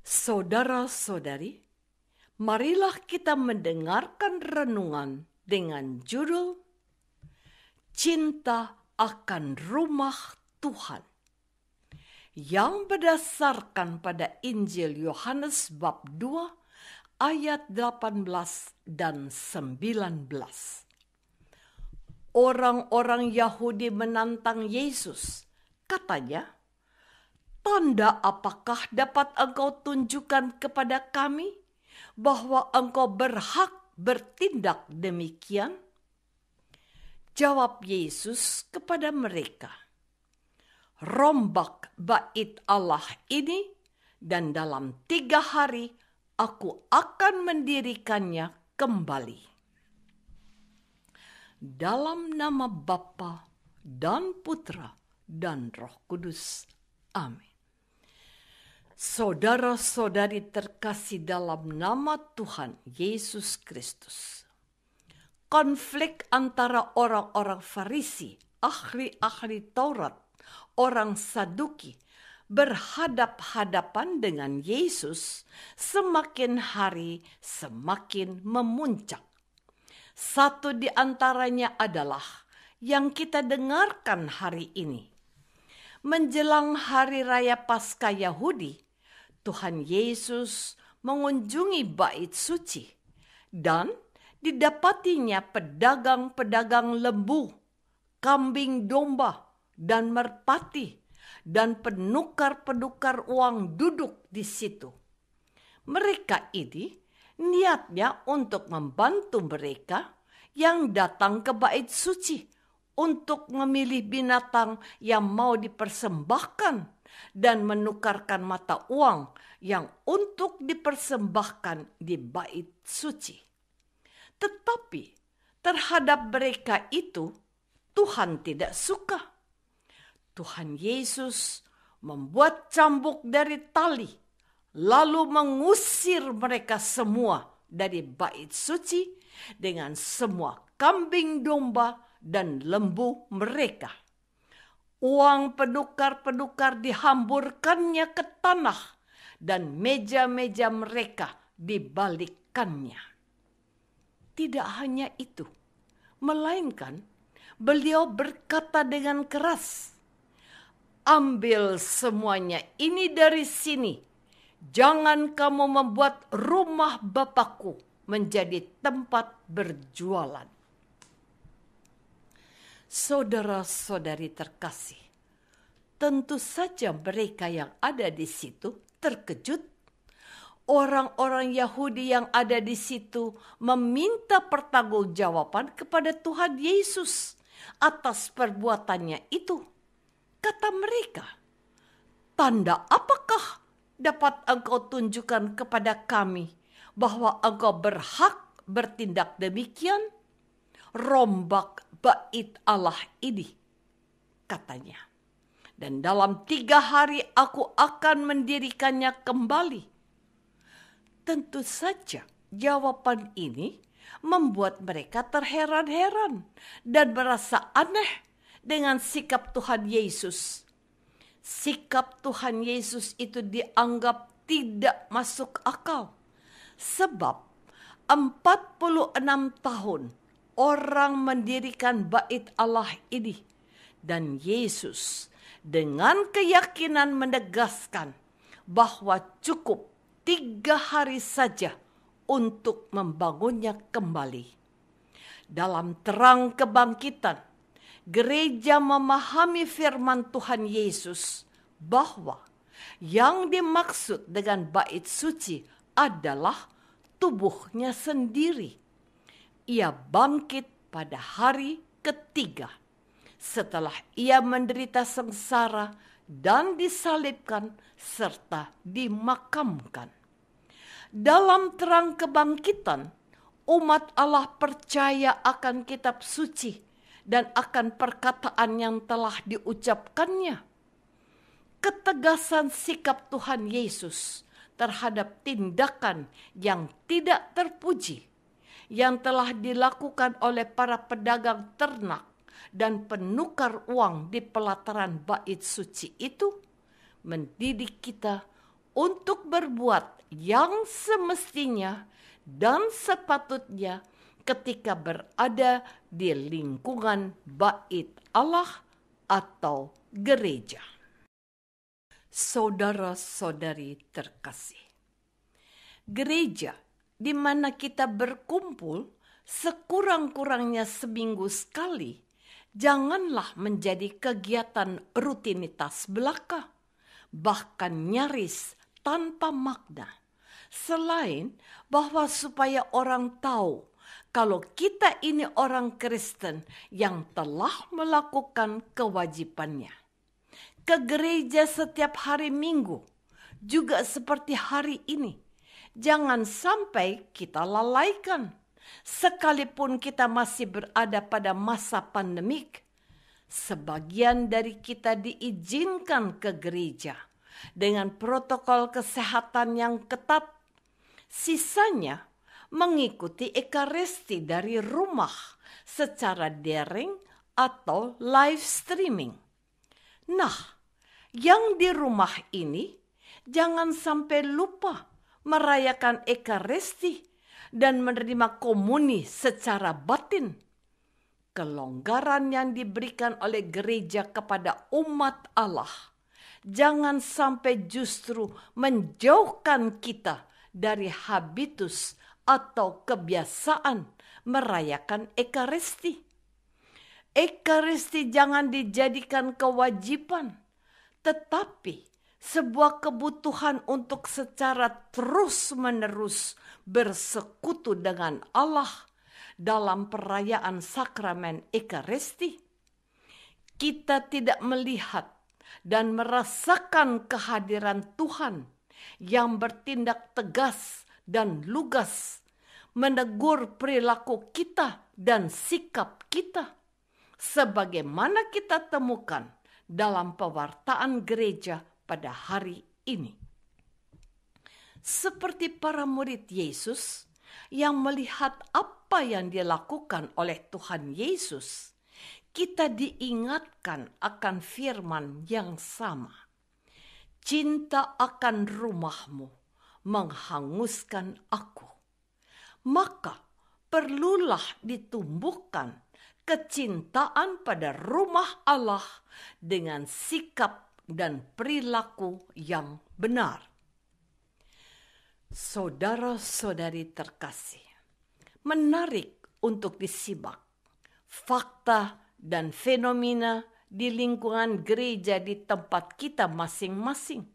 Saudara-saudari, marilah kita mendengarkan renungan dengan judul Cinta akan Rumah Tuhan, yang berdasarkan pada Injil Yohanes bab 2 ayat 18 dan 19. Orang-orang Yahudi menantang Yesus. Katanya, "Tanda apakah dapat engkau tunjukkan kepada kami bahwa engkau berhak bertindak demikian?" Jawab Yesus kepada mereka, "Rombak bait Allah ini, dan dalam 3 hari aku akan mendirikannya kembali." Dalam nama Bapa dan Putra dan Roh Kudus. Amin. Saudara-saudari terkasih dalam nama Tuhan Yesus Kristus. Konflik antara orang-orang Farisi, ahli-ahli Taurat, orang Saduki, berhadap-hadapan dengan Yesus semakin hari semakin memuncak. Satu di antaranya adalah yang kita dengarkan hari ini. Menjelang hari raya Paskah Yahudi, Tuhan Yesus mengunjungi bait suci dan didapatinya pedagang-pedagang lembu, kambing domba, dan merpati, dan penukar-penukar uang duduk di situ. Mereka ini niatnya untuk membantu mereka yang datang ke bait suci untuk memilih binatang yang mau dipersembahkan dan menukarkan mata uang yang untuk dipersembahkan di bait suci. Tetapi terhadap mereka itu Tuhan tidak suka. Tuhan Yesus membuat cambuk dari tali, lalu mengusir mereka semua dari bait suci dengan semua kambing domba dan lembu mereka. Uang penukar-penukar dihamburkannya ke tanah dan meja-meja mereka dibalikkannya. Tidak hanya itu, melainkan beliau berkata dengan keras, "Ambil semuanya ini dari sini. Jangan kamu membuat rumah Bapakku menjadi tempat berjualan." Saudara-saudari terkasih, tentu saja mereka yang ada di situ terkejut. Orang-orang Yahudi yang ada di situ meminta pertanggungjawaban kepada Tuhan Yesus atas perbuatannya itu. Kata mereka, "Tanda apakah dapat engkau tunjukkan kepada kami bahwa engkau berhak bertindak demikian? Rombak bait Allah ini," katanya, "dan dalam 3 hari aku akan mendirikannya kembali." Tentu saja jawaban ini membuat mereka terheran-heran dan merasa aneh dengan sikap Tuhan Yesus. Sikap Tuhan Yesus itu dianggap tidak masuk akal. Sebab 46 tahun orang mendirikan bait Allah ini. Dan Yesus dengan keyakinan menegaskan bahwa cukup 3 hari saja untuk membangunnya kembali. Dalam terang kebangkitan, gereja memahami firman Tuhan Yesus bahwa yang dimaksud dengan bait suci adalah tubuhnya sendiri. Ia bangkit pada hari ketiga setelah ia menderita sengsara dan disalibkan serta dimakamkan. Dalam terang kebangkitan, umat Allah percaya akan kitab suci dan akan perkataan yang telah diucapkannya. Ketegasan sikap Tuhan Yesus terhadap tindakan yang tidak terpuji yang telah dilakukan oleh para pedagang ternak dan penukar uang di pelataran bait suci itu mendidik kita untuk berbuat yang semestinya dan sepatutnya ketika berada di lingkungan bait Allah atau gereja. Saudara-saudari terkasih, gereja di mana kita berkumpul sekurang-kurangnya seminggu sekali janganlah menjadi kegiatan rutinitas belaka, bahkan nyaris tanpa makna. Selain bahwa supaya orang tahu kalau kita ini orang Kristen yang telah melakukan kewajibannya. Ke gereja setiap hari Minggu, juga seperti hari ini. Jangan sampai kita lalaikan. Sekalipun kita masih berada pada masa pandemik, sebagian dari kita diizinkan ke gereja dengan protokol kesehatan yang ketat. Sisanya mengikuti ekaristi dari rumah secara daring atau live streaming. Nah, yang di rumah ini jangan sampai lupa merayakan ekaristi dan menerima komuni secara batin. Kelonggaran yang diberikan oleh gereja kepada umat Allah jangan sampai justru menjauhkan kita dari habitus atau kebiasaan merayakan ekaristi. Ekaristi jangan dijadikan kewajiban, tetapi sebuah kebutuhan untuk secara terus-menerus bersekutu dengan Allah dalam perayaan sakramen ekaristi. Kita tidak melihat dan merasakan kehadiran Tuhan yang bertindak tegas dan lugas, menegur perilaku kita dan sikap kita, sebagaimana kita temukan dalam pewartaan gereja pada hari ini. Seperti para murid Yesus yang melihat apa yang dilakukan oleh Tuhan Yesus, kita diingatkan akan firman yang sama. Cinta akan rumahmu menghanguskan aku. Maka perlulah ditumbuhkan kecintaan pada rumah Allah dengan sikap dan perilaku yang benar. Saudara-saudari terkasih, menarik untuk disimak fakta dan fenomena di lingkungan gereja di tempat kita masing-masing,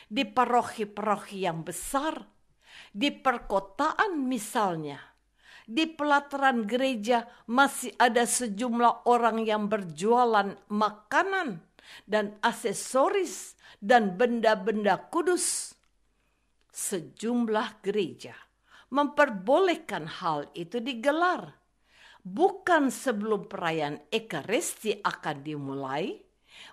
di paroki-paroki yang besar, di perkotaan misalnya. Di pelataran gereja masih ada sejumlah orang yang berjualan makanan dan aksesoris dan benda-benda kudus. Sejumlah gereja memperbolehkan hal itu digelar, bukan sebelum perayaan ekaristi akan dimulai,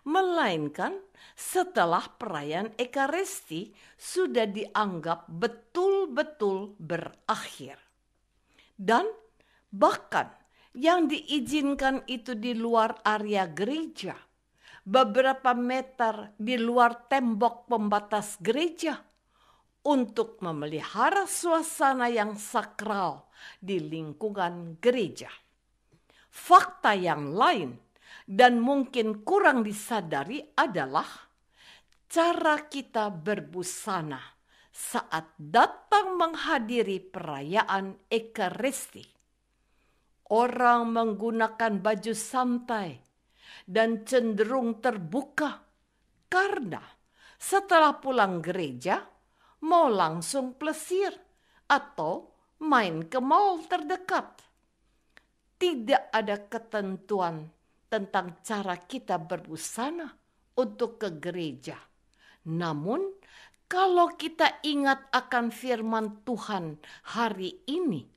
melainkan setelah perayaan ekaristi sudah dianggap betul-betul berakhir. Dan bahkan yang diizinkan itu di luar area gereja, beberapa meter di luar tembok pembatas gereja, untuk memelihara suasana yang sakral di lingkungan gereja. Fakta yang lain dan mungkin kurang disadari adalah cara kita berbusana saat datang menghadiri perayaan ekaristi. Orang menggunakan baju santai dan cenderung terbuka karena setelah pulang gereja mau langsung plesir atau main ke mall terdekat. Tidak ada ketentuan tentang cara kita berbusana untuk ke gereja. Namun, kalau kita ingat akan firman Tuhan hari ini,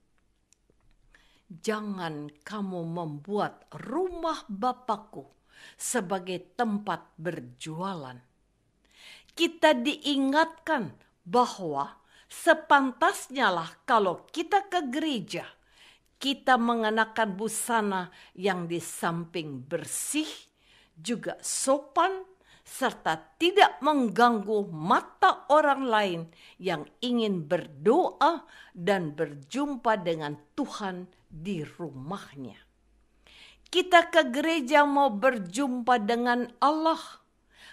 jangan kamu membuat rumah Bapakku sebagai tempat berjualan. Kita diingatkan bahwa sepantasnya lah kalau kita ke gereja, kita mengenakan busana yang di samping bersih, juga sopan, serta tidak mengganggu mata orang lain yang ingin berdoa dan berjumpa dengan Tuhan di rumahnya. Kita ke gereja mau berjumpa dengan Allah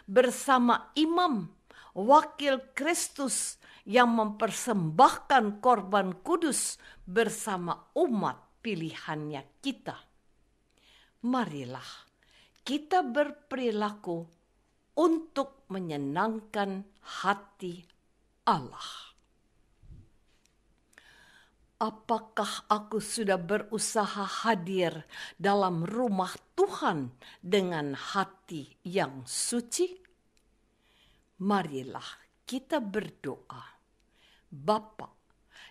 bersama imam, wakil Kristus yang mempersembahkan korban kudus bersama umat pilihannya kita. Marilah kita berperilaku untuk menyenangkan hati Allah. Apakah aku sudah berusaha hadir dalam rumah Tuhan dengan hati yang suci? Marilah kita berdoa. Bapa,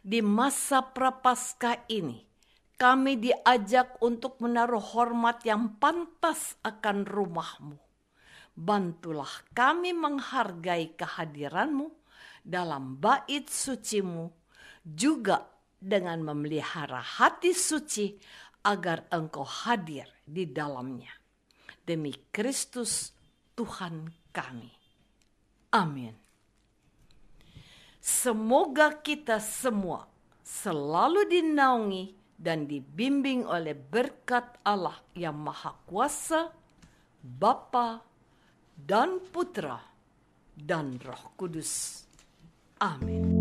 di masa prapaskah ini, kami diajak untuk menaruh hormat yang pantas akan rumah-Mu. Bantulah kami menghargai kehadiran-Mu dalam bait suci-Mu, juga dengan memelihara hati suci agar Engkau hadir di dalamnya. Demi Kristus Tuhan kami. Amin. Semoga kita semua selalu dinaungi dan dibimbing oleh berkat Allah yang Maha Kuasa, Bapa dan Putra dan Roh Kudus. Amin.